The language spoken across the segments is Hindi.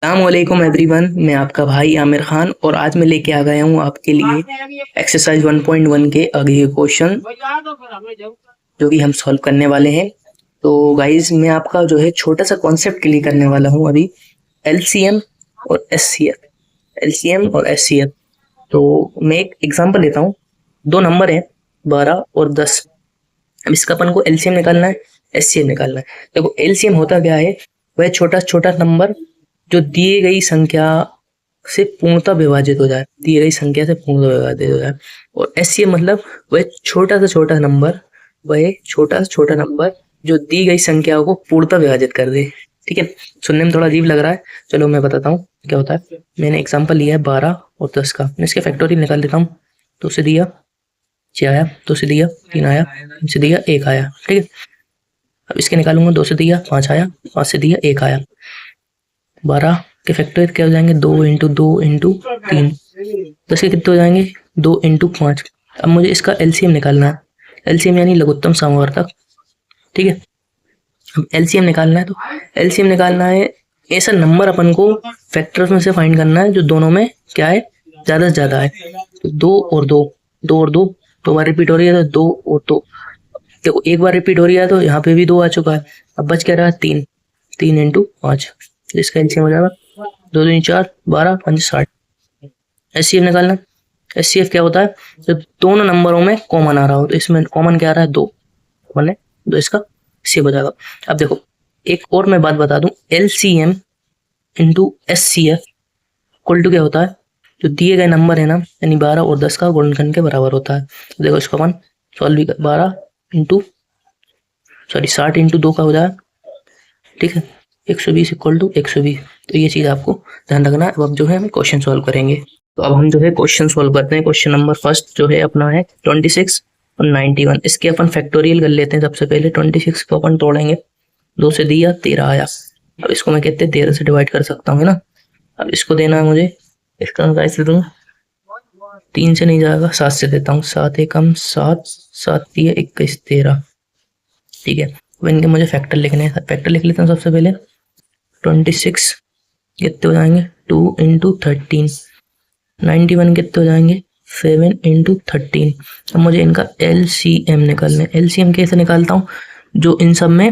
अस्सलामुअलैकुम एवरीवन, मैं आपका भाई आमिर खान और आज मैं लेके आ गया हूँ आपके लिए एक्सरसाइज 1.1 के अगले क्वेश्चन जो कि हम सॉल्व करने वाले हैं। तो गाइस, मैं आपका जो है छोटा सा कॉन्सेप्ट क्लियर करने वाला हूँ अभी। एलसीएम और एचसीएफ, एलसीएम और एचसीएफ। तो मैं एक एग्जांपल लेता हूँ। दो नंबर है 12 और 10। अब इसका अपन को एलसीएम निकालना है, एचसीएफ निकालना है। देखो एलसीएम होता क्या है, वह छोटा छोटा नंबर जो दिए गई संख्या से पूर्णतः विभाजित हो जाए, दिए गई संख्या से पूर्णतः विभाजित हो जाए। और एचसीएफ मतलब वह छोटा से छोटा नंबर, वह छोटा से छोटा नंबर जो दी गई संख्या को पूर्णतः विभाजित कर दे। ठीक है, सुनने में थोड़ा अजीब लग रहा है, चलो मैं बताता हूँ क्या होता है। मैंने एग्जांपल लिया है 12 और 10 का। मैं इसके फैक्टोरियल निकाल देता हूँ। तो उसे दिया 6 आया, 2 से दिया 3 आया, 3 से दिया 1 आया। ठीक है, अब इसके निकालूंगा। 2 से दिया 5 आया, 5 से दिया 1 आया। 12 के फैक्टोरियल क्या हो जाएंगे, 2 इंटू 2 इंटू 3। 10 के कितने हो जाएंगे, 2 इंटू 5। अब मुझे इसका एलसीएम निकालना है, एलसीएम यानी लघुत्तम समवर्तक। ठीक है, अब एलसीएम निकालना है तो एलसीएम निकालना है ऐसा नंबर अपन को फैक्टर्स में से फाइंड करना है जो दोनों में क्या है, ज्यादा से ज्यादा है। तो 2 और 2, 2 और 2 दो बार रिपीट हो रही है, तो 2 और 2। देखो एक बार रिपीट हो रही है तो यहाँ पे भी 2 आ चुका है। अब बच क्या रहा, 3। 3 इंटू 5, इसका एलसीएम हो जाएगा 2 दूनी 4, 12 5 60। एचसीएफ निकालना। एचसीएफ क्या होता है, जब दोनों नंबरों में कॉमन आ रहा हो। तो इसमें कॉमन क्या आ रहा है, 2 कॉमन है, 2 इसका सी हो जाएगा। अब देखो एक और मैं बात बता दूं, LCM into HCF equal to क्या होता है, जो दिए गए नंबर है ना, यानी 12 और 10 का गुणनखंड के बराबर होता है। तो देखो इसको अपन सॉल्व भी 12 इंटू 60 इंटू 2 का हो जाएगा। ठीक है, 120 इक्वल टू 120। तो ये चीज आपको ध्यान रखना है। अब जो है हम क्वेश्चन सॉल्व करेंगे। तो अब हम जो है क्वेश्चन सॉल्व करते हैं। क्वेश्चन नंबर फर्स्ट जो है अपना है 26 और 91। इसके अपन फैक्टोरियल कर लेते हैं। सबसे पहले 26 को अपन तोड़ेंगे, 2 से दिया 13 आया। अब इसको मैं कहते हैं 13 से डिवाइड कर सकता हूँ, है ना। अब इसको देना है मुझे, इसका कैसे दूँ, 3 से नहीं जाएगा, 7 से देता हूँ। 7 एकम 7, 7 दिए 21 13। ठीक है, अब इनके मुझे फैक्टर लिखने हैं। फैक्टर लिख लेता हूँ सबसे पहले। 26 कितने हो जाएंगे, 2 इंटू 13। 91 कितने हो जाएंगे, 7 इंटू 13। अब मुझे इनका एलसीएम निकालना है। एलसीएम कैसे निकालता हूँ, जो इन सब में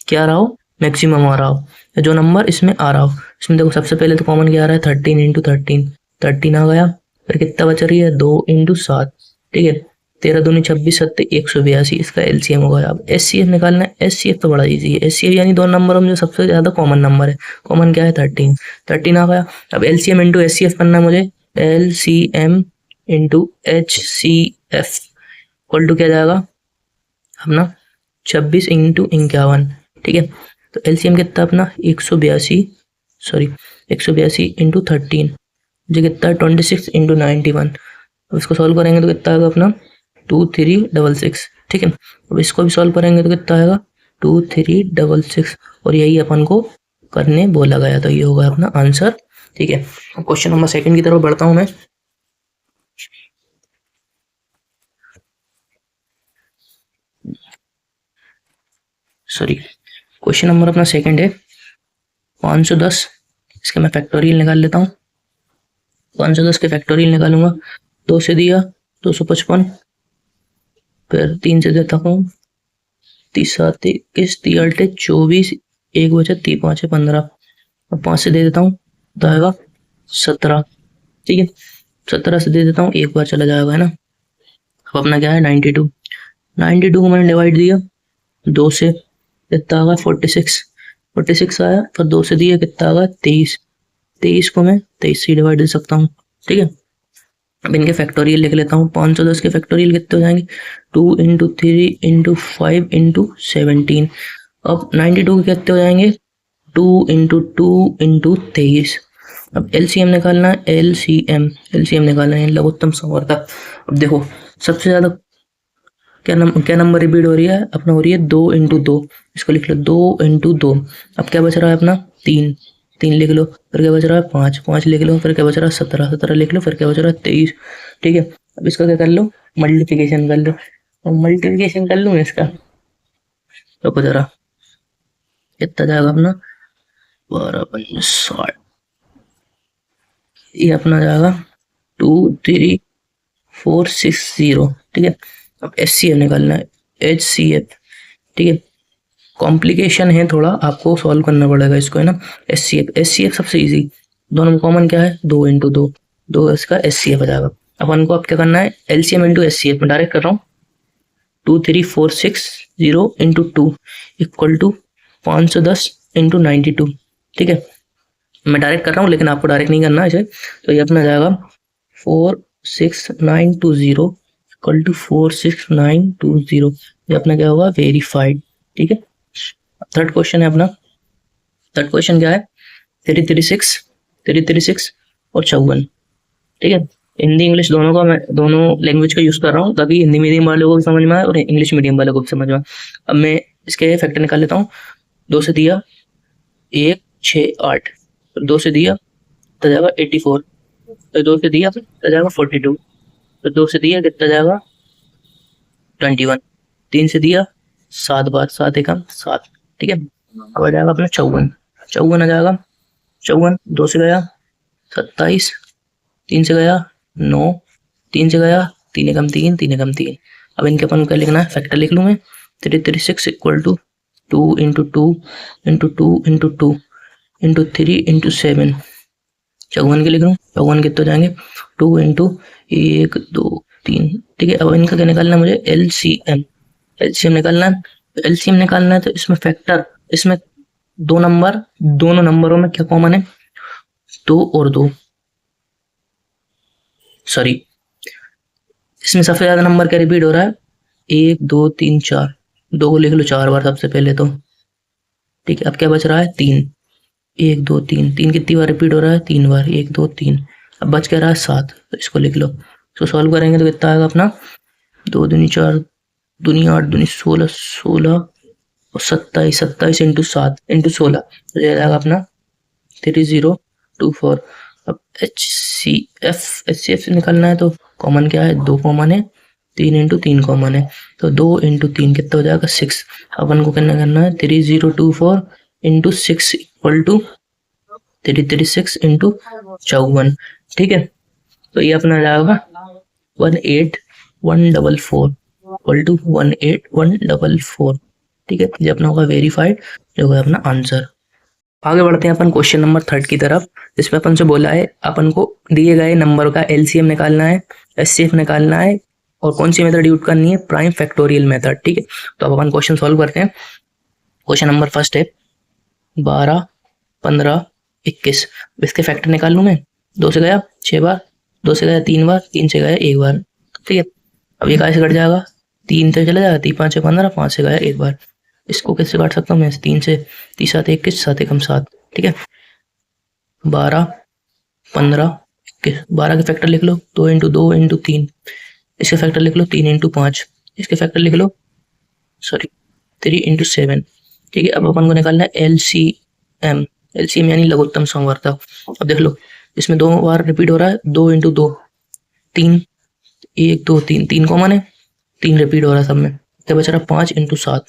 क्या आ रहा हो, मैक्सिमम आ रहा हो, जो नंबर इसमें आ रहा हो। इसमें देखो सबसे पहले तो कॉमन क्या आ रहा है, 13 इंटू 13, 13 आ गया। फिर कितना बच रही है, 2 इंटू 7। ठीक है, 13 दूनी 26 सत्ते 182, इसका एलसीएम होगा। अब एचसीएफ निकालना है। एचसीएफ तो बड़ा इजी है। एचसीएफ यानी दो नंबरों में जो सबसे ज्यादा कॉमन नंबर है। कॉमन क्या है, 13, 13 आ गया। अब एलसीएम इंटू एचसीएफ करना है मुझे। LCM into HCF equal to क्या जाएगा अपना, 26 इंटू 51। ठीक है, तो एलसीएम कितना अपना 182, सॉरी 182 इंटू 13, जो कितना 26 इंटू 91। अब इसको सॉल्व करेंगे तो कितना आएगा अपना 2366। ठीक है, अब इसको भी सॉल्व करेंगे तो कितना आएगा 2366। और यही अपन को करने बोला गया, तो ये होगा अपना आंसर। ठीक है, अब क्वेश्चन नंबर सेकंड की तरफ बढ़ता हूं मैं। सॉरी, क्वेश्चन नंबर अपना सेकंड है 510। इसके मैं फैक्टोरियल निकाल लेता हूँ। 510 के फैक्टोरियल निकालूंगा। 2 से दिया 255, फिर 3 से देता हूँ 30 7 21 3 8 24, 1 बचा 3 5 15। अब 5 से दे देता हूँ तो आएगा 17। ठीक है, 17 से दे देता हूँ, एक बार चला जाएगा, है ना। अब अपना क्या है 92। 92 को मैंने डिवाइड दिया 2 से, कितना आ गया 46। 46 आया, फिर 2 से दिया कितना आ गया 23। 23 को मैं 23 से डिवाइड दे सकता हूँ। ठीक है, अब इनके फैक्टोरियल लिख लेता हूँ। 510 के फैक्टोरियल कितने हो जाएंगे, 2 इंटू 3 इंटू 5 इंटू 17। अब 92 के कितने हो जाएंगे, 2 इंटू 2 इंटू 23। अब एलसीएम निकालना है। एलसीएम निकालना है, लघुत्तम समवर्तक। अब देखो सबसे ज्यादा क्या नंबर रिपीट हो रही है, अपना हो रही है 2 इंटू 2। इसको लिख लो 2 इंटू 2। अब क्या बच रहा है अपना 3, 3 लिख लो। फिर क्या बच रहा है 5, 5 लिख लो। फिर क्या बच रहा है 17, 17 लिख लो। फिर क्या बच रहा है 23। ठीक है, अब इसका क्या कर लो, मल्टीप्लिकेशन कर लो। और मल्टीप्लिकेशन कर लूँ इसका, तो जरा कितना जाएगा अपना 12 5 60। ये अपना जाएगा 23460। ठीक है, अब HCF निकालना है, HCF। ठीक है, कॉम्प्लिकेशन है थोड़ा, आपको सॉल्व करना पड़ेगा इसको, है ना। HCF सबसे इजी, दोनों में कॉमन क्या है, 2 इंटू 2, 2 इसका HCF आ जाएगा। अपन को अब क्या करना है, LCM इंटू HCF में डायरेक्ट कर रहा हूँ। 23460 इंटू 2 इक्वल टू 510 इंटू 92। ठीक है, मैं डायरेक्ट कर रहा हूँ लेकिन आपको डायरेक्ट नहीं करना है इसे। तो ये अपना जाएगा 46920 इक्वल टू 46920। ये अपना क्या होगा, वेरीफाइड। ठीक है, थर्ड क्वेश्चन है अपना। थर्ड क्वेश्चन क्या है, 336 और 54। ठीक है, हिंदी इंग्लिश दोनों का, मैं दोनों लैंग्वेज का यूज कर रहा हूँ ताकि हिंदी मीडियम वालों को भी समझ में आए और इंग्लिश मीडियम वालों को भी समझ में आए। अब मैं इसके फैक्टर निकाल लेता हूँ। 2 से दिया 1 6 8, 2 से दिया तो जाएगा 84, तो 2 से दिया तो जाएगा 42, तो 2 से दिया कितना जाएगा 21, 3 से दिया 7 बार, 7 एकम 7। ठीक है, अब आ जाएगा अपना 54 आ जाएगा। 54 2 से गया 27, 3 से गया 9, 3 से गया 3 एकम 3, 3 एकम 3। अब इनके अपन क्या लिखना है, फैक्टर लिख लूँ मैं। 336 equal to 2 into 2 into 2 into 2 into 3 into 7। 54 के लिख रहा हूँ, 54 कितने जाएंगे, 2 इंटू 1 2 3। ठीक है, अब इनका क्या निकालना है मुझे, एलसीएम निकालना है। एलसीएम निकालना है तो इसमें फैक्टर, इसमें दो नंबर, दोनों नंबरों में क्या कॉमन है, 2 और 2, सॉरी इसमें सबसे ज्यादा नंबर क्या रिपीट हो रहा है, 1 2 3 4, 2 को लिख लो 4 बार सबसे पहले तो। ठीक है, अब क्या बच रहा है, 3, 1 2 3, 3 कितनी बार रिपीट हो रहा है, 3 बार, 1 2 3। अब बच क्या रहा है 7, तो इसको लिख लो। इसको सॉल्व करेंगे तो कितना आएगा अपना, 2 दूनी 4 दूनी 8 दूनी 16, 16 और 27, 27 इंटू 7 इंटू 16, तो ये आएगा अपना 3024। अब HCF निकालना है तो कॉमन क्या है, 2 कॉमन है, 3 इंटू 3 कॉमन है, तो 2 इंटू 3 कितना हो जाएगा 6। अपन को कितना करना है, 3024 इंटू 6 इक्वल टू 336 इंटू 54। ठीक है, तो ये अपना जाएगा 18144 इक्वल टू 18144। ठीक है, ये अपना होगा वेरीफाइड, जो है अपना आंसर। आगे बढ़ते हैं अपन क्वेश्चन नंबर 3 की तरफ, जिसमें अपन से बोला है अपन को दिए गए नंबर का एलसीएम निकालना है, एचसीएफ निकालना है और कौन सी मेथड यूज करनी है, प्राइम फैक्टोरियल मेथड। ठीक है, तो अब अपन क्वेश्चन सॉल्व करते हैं। क्वेश्चन नंबर फर्स्ट है 12 15 21, इसके फैक्टर निकाल लूँ मैं। 2 से गया 6 बार, 2 से गया 3 बार, 3 से गया 1 बार। ठीक है, अब ये कैसे कट जाएगा, 3 से चला जाएगा, 3 5 6 15, 5 से गया 1 बार। इसको कैसे काट सकता हूँ मैं, 3 से 3 7 21, 7 एकम 7। ठीक है, 12 15 21, 12 के फैक्टर लिख लो, 2 इंटू 2 इंटू 3। इसके फैक्टर लिख लो 3 इंटू 5। इसके फैक्टर लिख लो 3 इंटू 7। ठीक है, अब अपन को निकालना है एलसीएम, एलसीएम यानी लघुत्तम समवर्तक। अब देख लो, इसमें 2 बार रिपीट हो रहा है, 2 इंटू 2 3, 1 2 3, 3 कॉमन है, 3 रिपीट हो रहा है सब में, क्या बच रहा है 5 इंटू 7।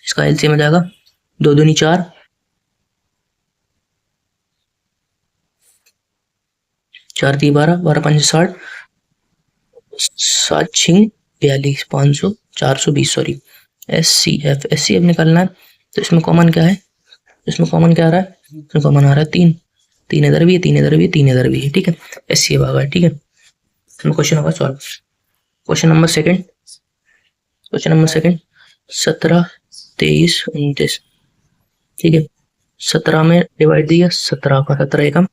इसका एलसीएम आ जाएगा 2 दूनी 4, 4 3 12, 12 5 60, 7 6 42, 500 420, सॉरी एचसीएफ निकालना है। तो इसमें कॉमन क्या है, इसमें कॉमन क्या आ रहा है, इसमें कॉमन आ रहा है 3, 3 इधर भी है, 3 इधर भी है, 3 इधर भी है। ठीक है, एचसीएफ आ गया। ठीक है, क्वेश्चन होगा solve. Question number second, question number second 17 23 29। ठीक है, 17 में डिवाइड दिया 17 का, 17 एकम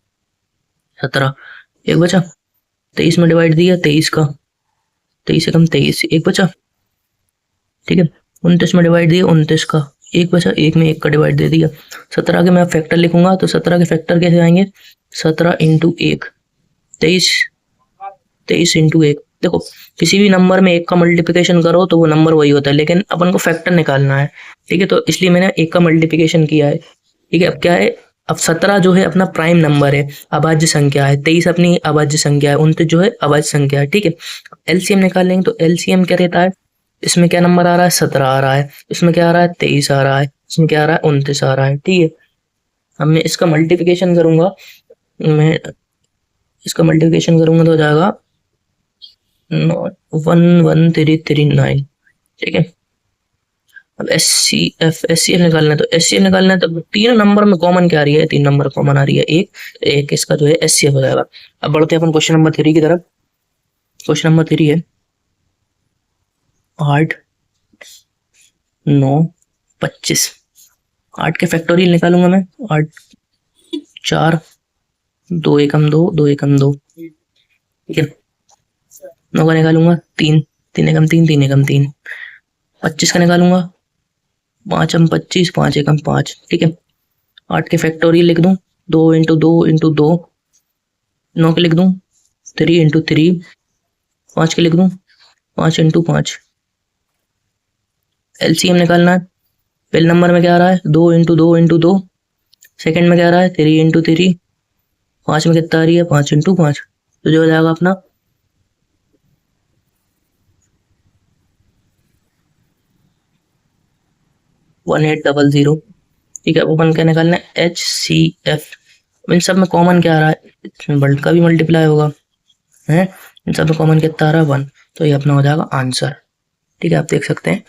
17, एक बचा। 23 में डिवाइड दिया 23 का, 23 एकम 23, एक बचा। ठीक है, 29 में डिवाइड दिया 29 का, एक बचा, एक में 1 का डिवाइड दे दिया। 17 के मैं फैक्टर लिखूंगा तो 17 के फैक्टर कैसे आएंगे, 17 इंटू 1, 23, 23 इंटू 1। देखो, किसी भी नंबर में 1 का मल्टीप्लिकेशन करो तो वो नंबर वही होता है, लेकिन अपन को फैक्टर निकालना है। ठीक है, तो इसलिए मैंने 1 का मल्टीप्लिकेशन किया है। ठीक है, अब क्या है, अब 17 जो है अपना प्राइम नंबर है, अभाज्य संख्या है, 23 अपनी अभाज्य संख्या है, 29 जो है अभाज्य संख्या है। ठीक है, एलसीएम निकालेंगे तो एलसीएम क्या रहता है, इसमें क्या नंबर आ रहा है, 17 आ रहा है, इसमें क्या आ रहा है 23 आ रहा है, इसमें क्या आ रहा है 29 आ रहा है। ठीक है, अब मैं इसका मल्टीप्लिकेशन करूंगा, मैं इसका मल्टीप्लिकेशन करूंगा तो हो जाएगा 11339। ठीक है, अब एस सी एफ निकालना है, तो एस सी एफ निकालना है तो 3 नंबर में कॉमन क्या आ रही है, 3 नंबर कॉमन आ रही है, एक इसका जो है एस सी एफ हो जाएगा। अब बढ़ते हैं अपन क्वेश्चन नंबर 3 की तरफ। क्वेश्चन नंबर 3 है 8 9 25। 8 के फैक्टोरियल निकालूंगा मैं, 8 4 2 एकम 2 2 एकम 2। ठीक है, 9 का निकालूंगा 3 3 एकम 3 3 एकम 3। 25 का निकालूंगा 5 हम 25 5 एकम 5। ठीक है, 8 के फैक्टोरियल लिख दूं 2 इंटू 2 इंटू 2। 9 के लिख दूं 3 इंटू 3। 5 के लिख दूं 5 इंटू 5। एलसीएम निकालना है, पहले नंबर में क्या आ रहा है 2 इंटू 2 इंटू 2। सेकेंड में क्या आ रहा है 3 इंटू 3। 5 में कितना आ रही है 5 इंटू 5। तो जो हो जाएगा अपना 1800। ठीक है, ओपन क्या निकालना है HCF। इन सब में कॉमन क्या आ रहा है, इसमें वर्ल्ड का भी मल्टीप्लाई होगा है, इन सब में कॉमन कितना आ रहा है 1। तो ये अपना हो जाएगा आंसर। ठीक है, आप देख सकते हैं